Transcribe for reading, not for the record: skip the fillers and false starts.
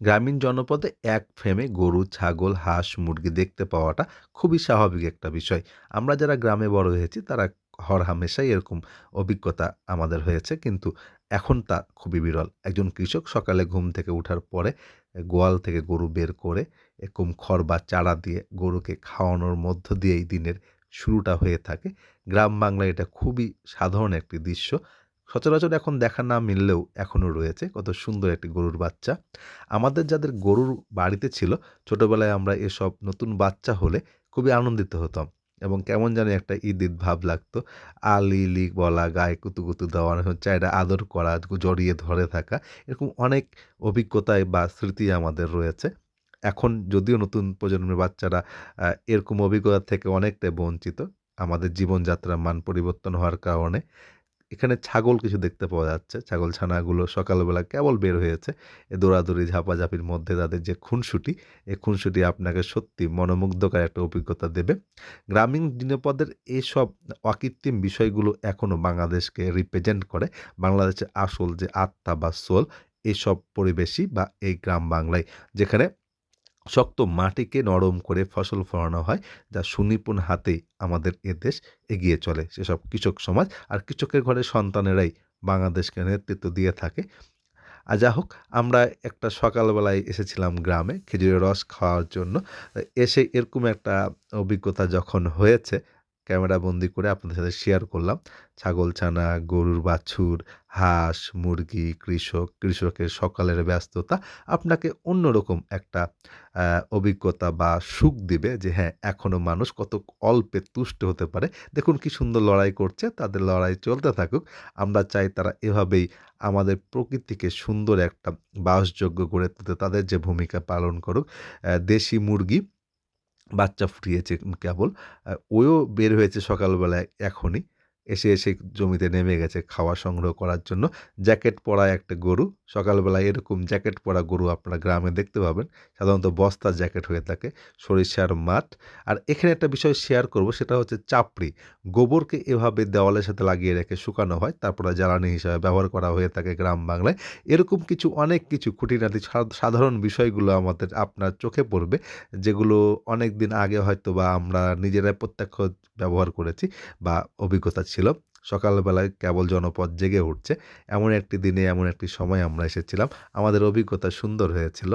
গ্রামীণ জনপদে এক ফ্রেমে গরু, ছাগল, হাঁস, মুরগি দেখতে পাওয়াটা খুবই স্বাভাবিক একটা বিষয়। আমরা যারা গ্রামে বড় হয়েছি তারা হরহামেশাই এরকম অভিজ্ঞতা আমাদের হয়েছে। কিন্তু এখন তা খুবই বিরল। একজন কৃষক সকালে ঘুম থেকে উঠার পরে গোয়াল থেকে গরু বের করে এরকম খড় বা চারা দিয়ে গরুকে খাওয়ানোর মধ্য দিয়েই দিনের শুরুটা হয়ে থাকে। গ্রাম বাংলায় এটা খুবই সাধারণ একটি দৃশ্য। সচরাচর এখন দেখা না মিললেও এখনো রয়েছে। কত সুন্দর একটি গরুর বাচ্চা। আমাদের যাদের গরুর বাড়িতে ছিল, ছোটবেলায় আমরা এসব নতুন বাচ্চা হলে খুবই আনন্দিত হতাম এবং কেমন জানি একটা ঈদ, ঈদ ভাব লাগতো। আলি, ইলি বলা, গায়ে কুতু দেওয়া, হচ্ছে এটা আদর করা, জড়িয়ে ধরে থাকা, এরকম অনেক অভিজ্ঞতায় বা স্মৃতি আমাদের রয়েছে। এখন যদিও নতুন প্রজন্মের বাচ্চারা এরকম অভিজ্ঞতা থেকে অনেকটাই বঞ্চিত। আমাদের জীবনযাত্রার মান পরিবর্তন হওয়ার কারণে। এখানে ছাগল কিছু দেখতে পাওয়া যাচ্ছে। ছাগলছানাগুলো সকালবেলা কেবল বের হয়েছে। এ দৌড়াদৌড়ি ঝাপাঝাপির মধ্যে তাদের যে খুনসুটি, এই খুনসুটি আপনাকে সত্যি মনোমুগ্ধকর একটা অভিজ্ঞতা দেবে। গ্রামীণ জনপদের এসব অকৃত্রিম বিষয়গুলো এখনো বাংলাদেশকে রিপ্রেজেন্ট করে। বাংলাদেশের আসল যে আত্মা বা সোল, এসব পরিবেশই বা এই গ্রাম বাংলায়। যেখানে শক্ত মাটিকে নরম করে ফসল ফলানো হয়, যা সুনিপুণ হাতেই আমাদের এ দেশ এগিয়ে চলে। সেসব কৃষক সমাজ আর কৃষকের ঘরের সন্তানেরাই বাংলাদেশকে নেতৃত্ব দিয়ে থাকে। যা হোক, আমরা একটা সকালবেলায় এসেছিলাম গ্রামে খেজুরের রস খাওয়ার জন্য। এসে এরকম একটা অভিজ্ঞতা যখন হয়েছে, ক্যামেরাবন্দি করে আপনাদের সাথে শেয়ার করলাম। ছাগলছানা, গরুর বাছুর, হাঁস, মুরগি, কৃষকের সকালের ব্যস্ততা আপনাকে অন্যরকম একটা আ অভিজ্ঞতা বা সুখ দিবে যে হ্যাঁ, এখনো মানুষ কত অল্পে তুষ্ট হতে পারে। দেখুন কি সুন্দর লড়াই করছে, তাদের লড়াই চলতে থাকুক। আমরা চাই তারা এভাবেই আমাদের প্রকৃতিকে সুন্দর একটা বাসযোগ্য গড়ে তুলতে তাদের যে ভূমিকা পালন করুক। দেশি মুরগি বাচ্চা ফুটিয়েছে কেবল। ওও বের হয়েছে সকালবেলায় এখনই। এসে জমিতে নেমে গেছে খাওয়া সংগ্রহ করার জন্য। জ্যাকেট পরা একটা গরু। সকালবেলায় এরকম জ্যাকেট পরা গরু আপনারা গ্রামে দেখতে পাবেন। সাধারণত বস্তার জ্যাকেট হয়ে থাকে। সরিষার মাঠ। আর এখানে একটা বিষয় শেয়ার করব, সেটা হচ্ছে চাপড়ি। গোবরকে এভাবে দেওয়ালের সাথে লাগিয়ে রেখে শুকানো হয়। তারপরে জ্বালানি হিসাবে ব্যবহার করা হয়ে থাকে গ্রাম বাংলায়। এরকম কিছু অনেক কিছু খুঁটিনাটি সাধারণ বিষয়গুলো আমাদের আপনার চোখে পড়বে। যেগুলো অনেকদিন আগে হয়তোবা আমরা নিজেরাই প্রত্যক্ষ ব্যবহার করেছি বা অভিজ্ঞতা ছিল। সকালবেলায় কেবল জনপদ জেগে উঠছে। এমন একটি দিনে এমন একটি সময়ে আমরা এসেছিলাম। আমাদের অভিজ্ঞতা সুন্দর হয়েছিল।